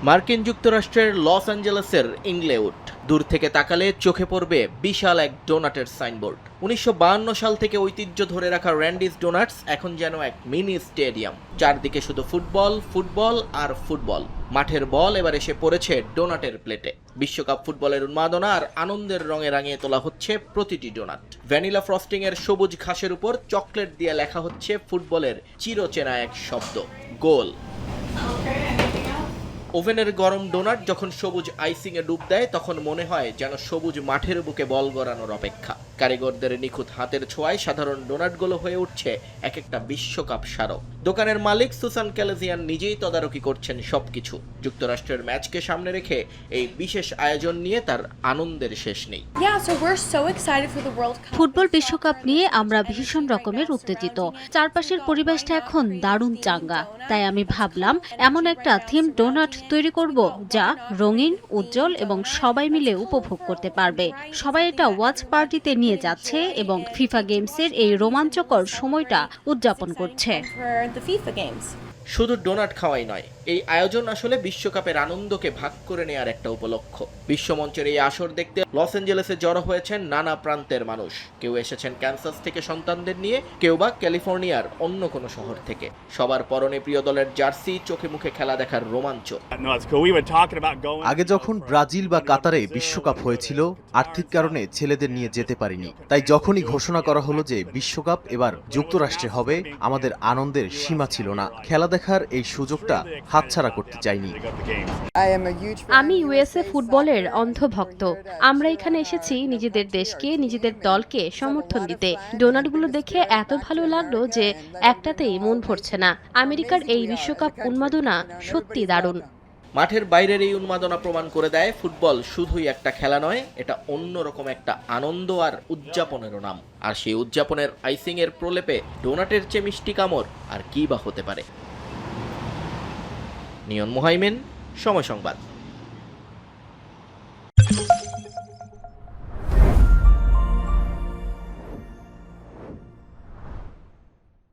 মার্কিন যুক্তরাষ্ট্রের লস অ্যাঞ্জেলেসের ইংলেউড। দূর থেকে তাকালে চোখে পড়বে বিশাল এক ডোনাটের সাইনবোর্ড। 1952 সাল থেকে ঐতিহ্য ধরে রাখা র্যান্ডিস ডোনাটস এখন যেন এক মিনি স্টেডিয়াম। চারদিকে শুধু ফুটবল, ফুটবল আর ফুটবল। মাঠের বল এবার এসে পড়েছে ডোনাটের প্লেটে। বিশ্বকাপ ফুটবলের উন্মাদনা আর আনন্দের রঙে রাঙিয়ে তোলা হচ্ছে প্রতিটি ডোনাট। ভ্যানিলা ফ্রস্টিং এর সবুজ ঘাসের উপর চকলেট দিয়ে লেখা হচ্ছে ফুটবলের চিরচেনা এক শব্দ, গোল। ওভেনের গরম ডোনাট যখন সবুজ আইসিংয়ে ডুব দেয় তখন মনে হয় যেন সবুজ মাঠের বুকে বল গড়ানোর অপেক্ষা। কারিগরদের নিখুঁত হাতের ছোঁয়ায় সাধারণ ডোনাটগুলো হয়ে উঠছে এক একটা বিশ্বকাপ স্মারক। দোকানের মালিক সুসান ক্যালেজিয়ান নিজেই তদারকি করছেন সবকিছু। যুক্তরাষ্ট্রের ম্যাচকে সামনে রেখে এই বিশেষ আয়োজন নিয়ে তার আনন্দের শেষ নেই। ফুটবল বিশ্বকাপ নিয়ে আমরা ভীষণ রকমের উত্তেজিত। চারপাশের পরিবেশটা এখন দারুণ চাঙ্গা। তাই আমি ভাবলাম এমন একটা থিম ডোনাট তৈরি করব যা রঙিন, উজ্জ্বল এবং সবাই মিলে উপভোগ করতে পারবে। সবাই এটা ওয়াচ পার্টিতে নিয়ে যাচ্ছে এবং ফিফা গেমসের এই রোমাঞ্চকর সময়টা উদযাপন করছে। শুধু ডোনাট খাওয়াই নয়, এই আয়োজন আসলে বিশ্বকাপের আনন্দকে ভাগ করে নেওয়ার একটা উপলক্ষ। বিশ্বমঞ্চের এই আসর দেখতে লস অ্যাঞ্জেলেসে জড়ো হয়েছেন নানা প্রান্তের মানুষ। কেউ এসেছেন ক্যানসাস থেকে সন্তানদের নিয়ে, কেউ বা ক্যালিফোর্নিয়ার অন্য কোনো শহর থেকে। সবার পরনে প্রিয় দলের জার্সি, চোখে মুখে খেলা দেখার রোমাঞ্চ। আগে যখন ব্রাজিল বা কাতারে বিশ্বকাপ হয়েছিল, আর্থিক কারণে ছেলেদের নিয়ে যেতে পারিনি। তাই যখনই ঘোষণা করা হলো যে বিশ্বকাপ এবার যুক্তরাষ্ট্রে হবে, আমাদের আনন্দের সীমা ছিল না। খেলা দেখার এই সুযোগটা হাতছাড়া করতে চাইনি। আমি ইউএসএ ফুটবলের অন্ধভক্ত। আমরা এখানে এসেছি নিজেদের দেশকে, নিজেদের দলকে সমর্থন দিতে। ডোনাটগুলো দেখে এত ভালো লাগলো যে একটাতেই মন ভরছে না। আমেরিকার এই বিশ্বকাপ উন্মাদনা সত্যি দারুণ। মাঠের বাইরের এই উন্মাদনা প্রমাণ করে দেয় ফুটবল শুধুই একটা খেলা নয়, এটা অন্যরকম একটা আনন্দ আর উদযাপনেরও নাম। আর সেই উদযাপনের আইসিং এর প্রলেপে ডোনাটের চেয়ে মিষ্টি কামড় আর কি বা হতে পারে। নিয়ন মুহাইমিন, সময় সংবাদ।